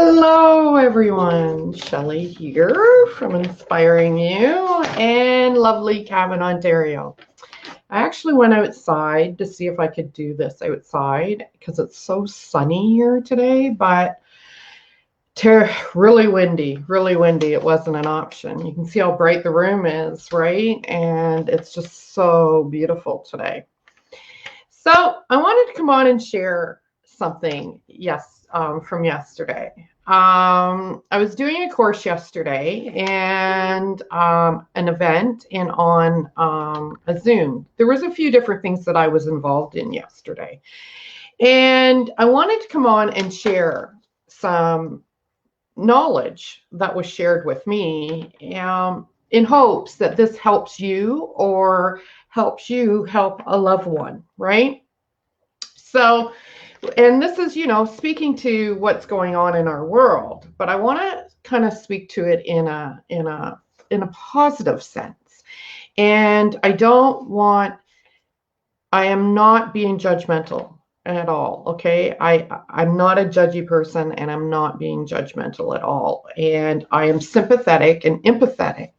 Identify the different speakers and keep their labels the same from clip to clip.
Speaker 1: Hello, everyone. Shelley here from Inspiring You in lovely Cavan, Ontario. I actually went outside to see if I could do this outside because it's so sunny here today, but really windy. It wasn't an option. You can see how bright the room is, right? And it's just so beautiful today. So I wanted to come on and share something, from yesterday. I was doing a course yesterday and an event and on a Zoom. There was a few different things that I was involved in yesterday. And I wanted to come on and share some knowledge that was shared with me in hopes that this helps you or helps you help a loved one, right? So, and this is, speaking to what's going on in our world, but I want to kind of speak to it in a positive sense. And I am not being judgmental at all. Okay. I'm not a judgy person and I'm not being judgmental at all. And I am sympathetic and empathetic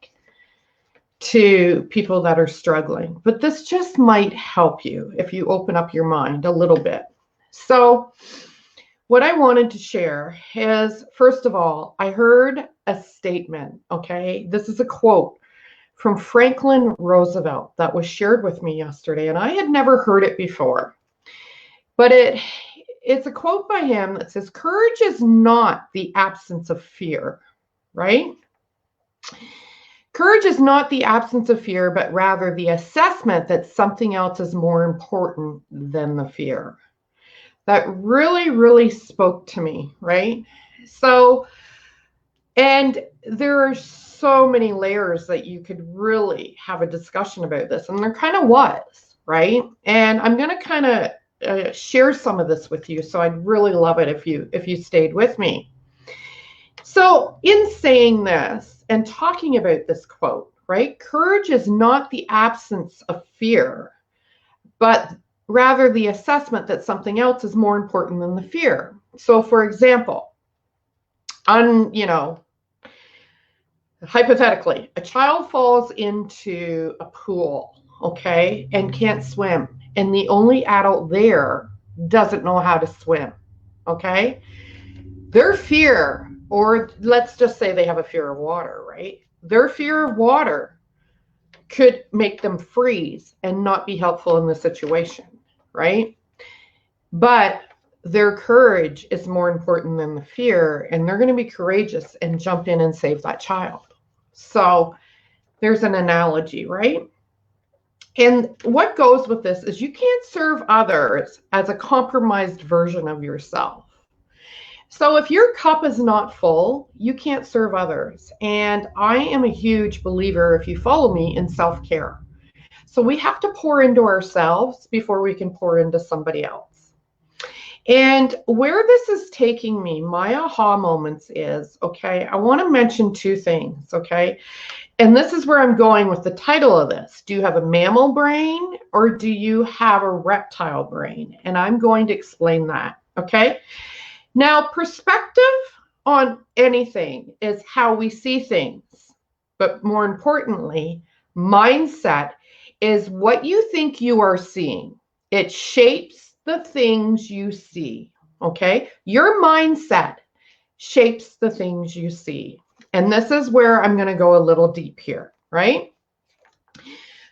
Speaker 1: to people that are struggling, but this just might help you if you open up your mind a little bit. So what I wanted to share is, first of all, I heard a statement, okay? This is a quote from Franklin Roosevelt that was shared with me yesterday, and I had never heard it before. But it's a quote by him that says, "Courage is not the absence of fear," right? Courage is not the absence of fear, but rather the assessment that something else is more important than the fear. That really, really spoke to me, right? So, and there are so many layers that you could really have a discussion about this, and there kind of was, right? And I'm going to kind of share some of this with you, so I'd really love it if you stayed with me. So, in saying this and talking about this quote, right? Courage is not the absence of fear, but rather the assessment that something else is more important than the fear. So, for example, hypothetically, a child falls into a pool, okay, and can't swim, and the only adult there doesn't know how to swim, okay? Their fear, or let's just say they have a fear of water, right? Their fear of water could make them freeze and not be helpful in the situation, right? But their courage is more important than the fear, and they're going to be courageous and jump in and save that child. So there's an analogy, right? And what goes with this is you can't serve others as a compromised version of yourself. So if your cup is not full, you can't serve others. And I am a huge believer, if you follow me, in self-care. So we have to pour into ourselves before we can pour into somebody else. And where this is taking me, my aha moments is, okay, I want to mention two things, okay? And this is where I'm going with the title of this. Do you have a mammal brain or do you have a reptile brain? And I'm going to explain that, okay? Now, perspective on anything is how we see things. But more importantly, mindset is what you think you are seeing. It shapes the things you see, okay? Your mindset shapes the things you see. And this is where I'm going to go a little deep here, right?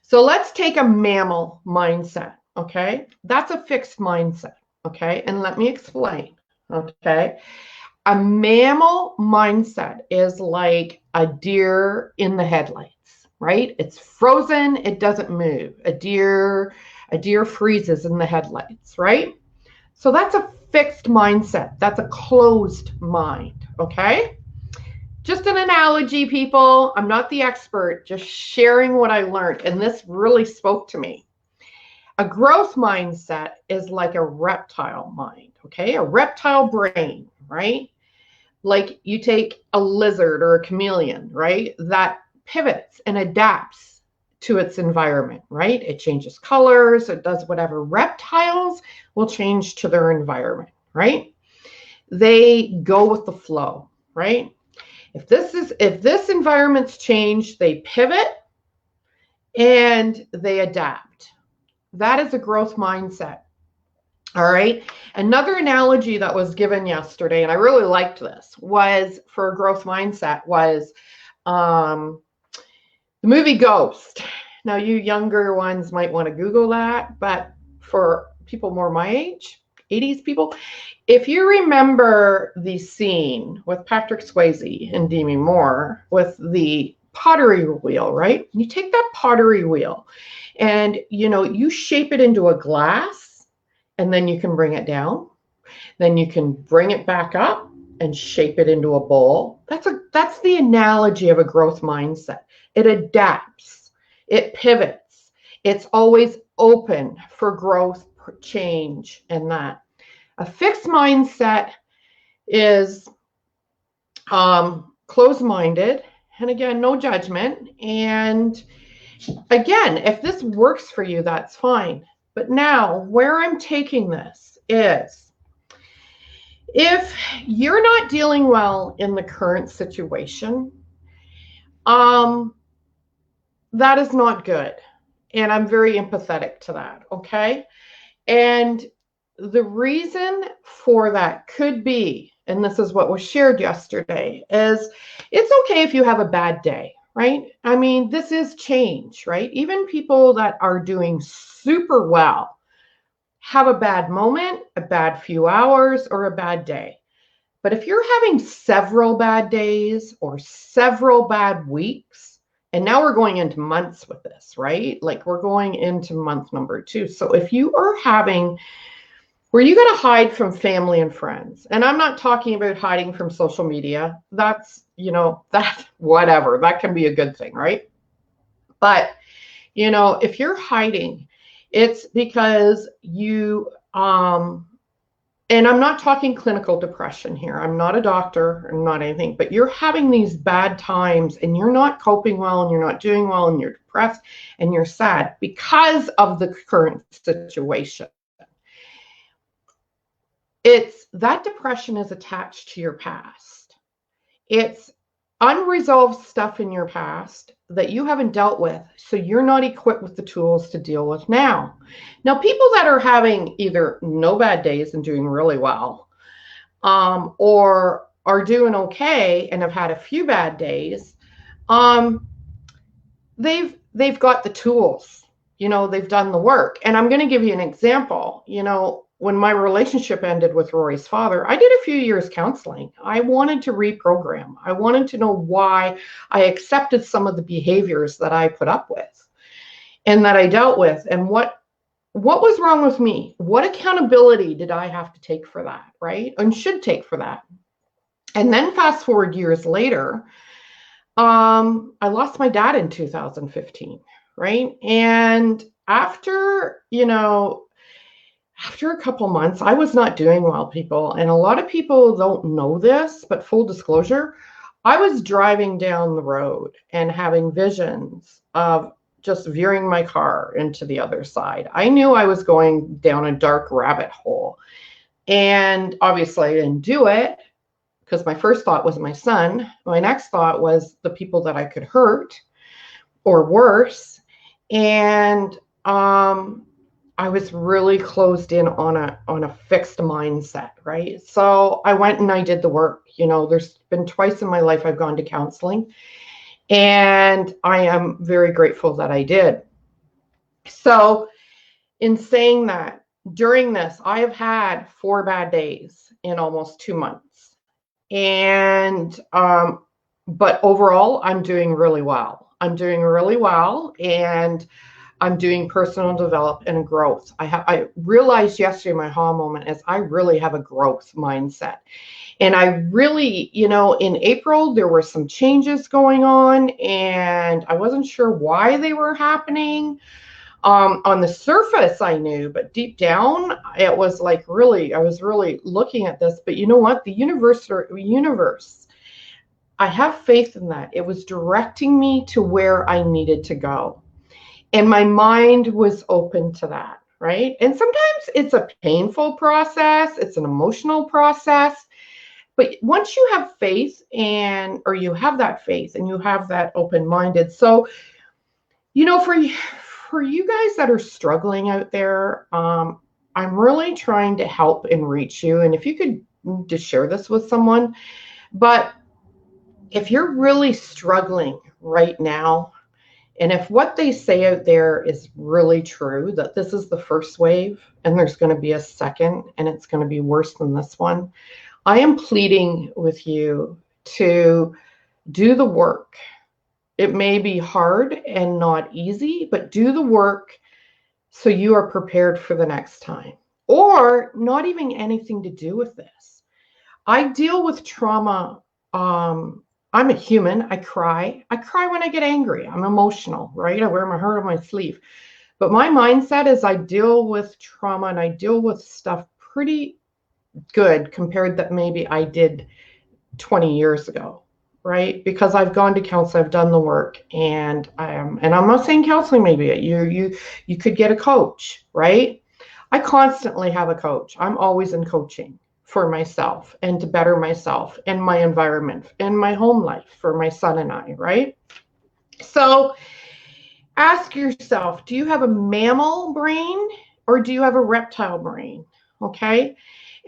Speaker 1: So let's take a mammal mindset, okay? That's a fixed mindset, okay? And let me explain, okay? A mammal mindset is like a deer in the headlights, right? It's frozen, it doesn't move. A deer freezes in the headlights, right? So that's a fixed mindset. That's a closed mind, okay? Just an analogy, people. I'm not the expert, just sharing what I learned, and this really spoke to me. A growth mindset is like a reptile mind, okay? A reptile brain, right? Like you take a lizard or a chameleon, right? That pivots and adapts to its environment, right? It changes colors, it does whatever. Reptiles will change to their environment, right? they go with the flow, right? If this environment's changed, they pivot and they adapt. That is a growth mindset. All right. Another analogy that was given yesterday, and I really liked this, was for a growth mindset was the movie Ghost. Now, you younger ones might want to Google that, but for people more my age, 80s people, if you remember the scene with Patrick Swayze and Demi Moore with the pottery wheel, right? You take that pottery wheel and, you shape it into a glass, and then you can bring it down. Then you can bring it back up and shape it into a bowl. That's the analogy of a growth mindset. It adapts, it pivots, it's always open for growth, change, and that. A fixed mindset is closed-minded, and again, no judgment. And again, if this works for you, that's fine. But now, where I'm taking this is, if you're not dealing well in the current situation, that is not good. And I'm very empathetic to that, okay? And the reason for that could be, and this is what was shared yesterday, is it's okay if you have a bad day, right? I mean, this is change, right? Even people that are doing super well have a bad moment, a bad few hours, or a bad day. But if you're having several bad days or several bad weeks, and now we're going into months with this, right? Like we're going into month number 2. So if you are having where you got to hide from family and friends, and I'm not talking about hiding from social media. That's, that's whatever. That can be a good thing, right? But, if you're hiding, it's because you, and I'm not talking clinical depression here. I'm not a doctor, I'm not anything, but you're having these bad times and you're not coping well and you're not doing well and you're depressed and you're sad because of the current situation. It's that depression is attached to your past. It's unresolved stuff in your past that you haven't dealt with, so you're not equipped with the tools to deal with now. Now, people that are having either no bad days and doing really well, or are doing okay and have had a few bad days, they've got the tools. They've done the work. And I'm going to give you an example. When my relationship ended with Rory's father, I did a few years counseling. I wanted to reprogram. I wanted to know why I accepted some of the behaviors that I put up with and that I dealt with, and what was wrong with me. What accountability did I have to take for that, right? And should take for that. And then fast forward years later, I lost my dad in 2015, right? And after a couple months, I was not doing well, people. And a lot of people don't know this, but full disclosure, I was driving down the road and having visions of just veering my car into the other side. I knew I was going down a dark rabbit hole. And obviously I didn't do it because my first thought was my son. My next thought was the people that I could hurt or worse. And I was really closed in on a fixed mindset, right? So I went and I did the work. There's been twice in my life I've gone to counseling, and I am very grateful that I did. So in saying that, during this, I have had 4 bad days in almost 2 months. And, but overall, I'm doing really well. And I'm doing personal development and growth. I realized yesterday, my aha moment is I really have a growth mindset. And I really, in April, there were some changes going on and I wasn't sure why they were happening. On the surface, I knew, but deep down, it was like I was really looking at this. But you know what? The universe, I have faith in that. It was directing me to where I needed to go. And my mind was open to that, right? And sometimes it's a painful process, it's an emotional process. But once you have faith or you have that faith and you have that open-minded. So, for you guys that are struggling out there, I'm really trying to help and reach you. And if you could just share this with someone, but if you're really struggling right now, and if what they say out there is really true, that this is the first wave and there's going to be a second and it's going to be worse than this one, I am pleading with you to do the work. It may be hard and not easy, but do the work so you are prepared for the next time. Or not even anything to do with this. I deal with trauma. I'm a human. I cry. I cry when I get angry. I'm emotional, right? I wear my heart on my sleeve. But my mindset is I deal with trauma and I deal with stuff pretty good compared that maybe I did 20 years ago, right? Because I've gone to counseling, I've done the work, and I'm not saying counseling maybe you could get a coach, right? I constantly have a coach. I'm always in coaching for myself and to better myself and my environment and my home life for my son and I, right? So ask yourself, do you have a mammal brain or do you have a reptile brain? Okay.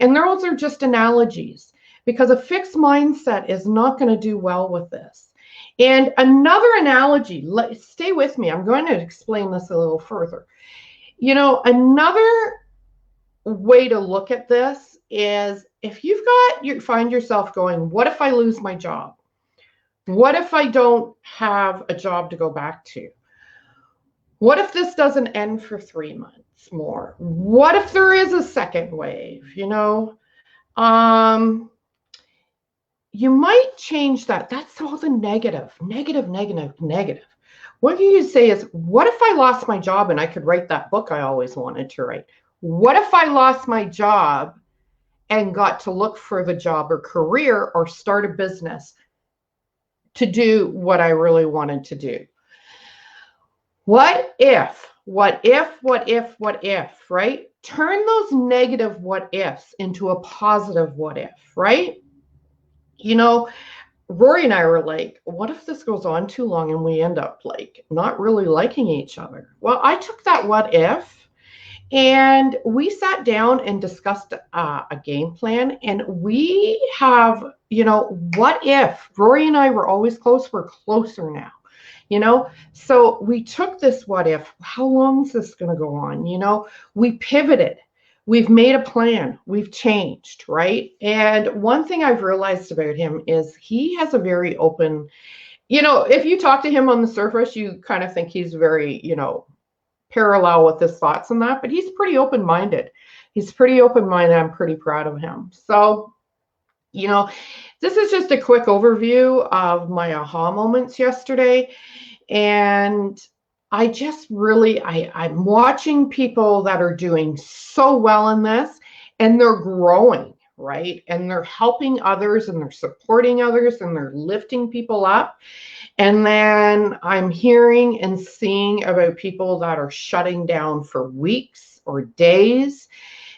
Speaker 1: And those are just analogies because a fixed mindset is not going to do well with this. And another analogy, stay with me. I'm going to explain this a little further. Another way to look at this is if you find yourself going, what if I lose my job? What if I don't have a job to go back to? What if this doesn't end for 3 months more? What if there is a second wave? You might change that. That's all the negative. What you say is, what if I lost my job and I could write that book I always wanted to write? What if I lost my job and got to look for the job or career or start a business to do what I really wanted to do? What if, right? Turn those negative what ifs into a positive what if, right? Rory and I were like, what if this goes on too long and we end up like not really liking each other? Well, I took that what if and we sat down and discussed a game plan. And we have, what if Rory and I were always close? We're closer now. So we took this what if, how long is this going to go on? We pivoted, we've made a plan, we've changed, right? And one thing I've realized about him is he has a very open, if you talk to him on the surface, you kind of think he's very, parallel with his thoughts and that, but he's pretty open-minded. I'm pretty proud of him. So, this is just a quick overview of my aha moments yesterday. And I just really, I'm watching people that are doing so well in this and they're growing, right? And they're helping others and they're supporting others and they're lifting people up. And then I'm hearing and seeing about people that are shutting down for weeks or days.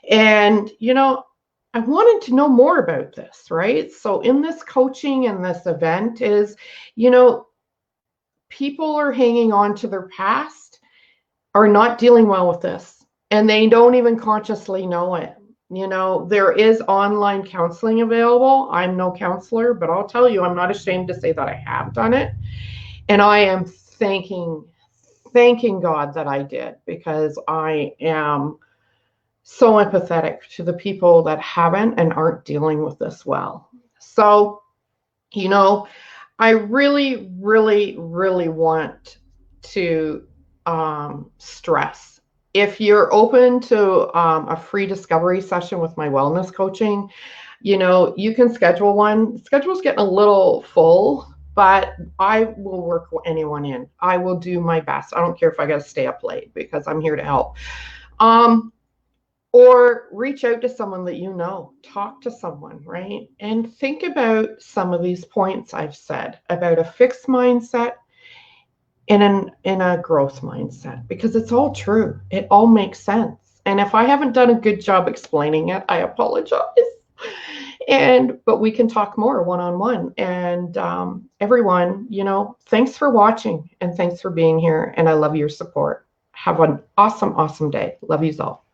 Speaker 1: And, I wanted to know more about this, right? So in this coaching and this event is, people are hanging on to their past, are not dealing well with this, and they don't even consciously know it. There is online counseling available. I'm no counselor, but I'll tell you, I'm not ashamed to say that I have done it. And I am thanking God that I did, because I am so empathetic to the people that haven't and aren't dealing with this well. So, I really, really, really want to stress, if you're open to a free discovery session with my wellness coaching, you can schedule one. Schedule's getting a little full, but I will work anyone in. I will do my best. I don't care if I got to stay up late, because I'm here to help. Or reach out to someone that talk to someone, right? And think about some of these points I've said about a fixed mindset and in a growth mindset, because it's all true. It all makes sense. And if I haven't done a good job explaining it, I apologize. But we can talk more one-on-one. And everyone, thanks for watching and thanks for being here. And I love your support. Have an awesome, awesome day. Love yous all.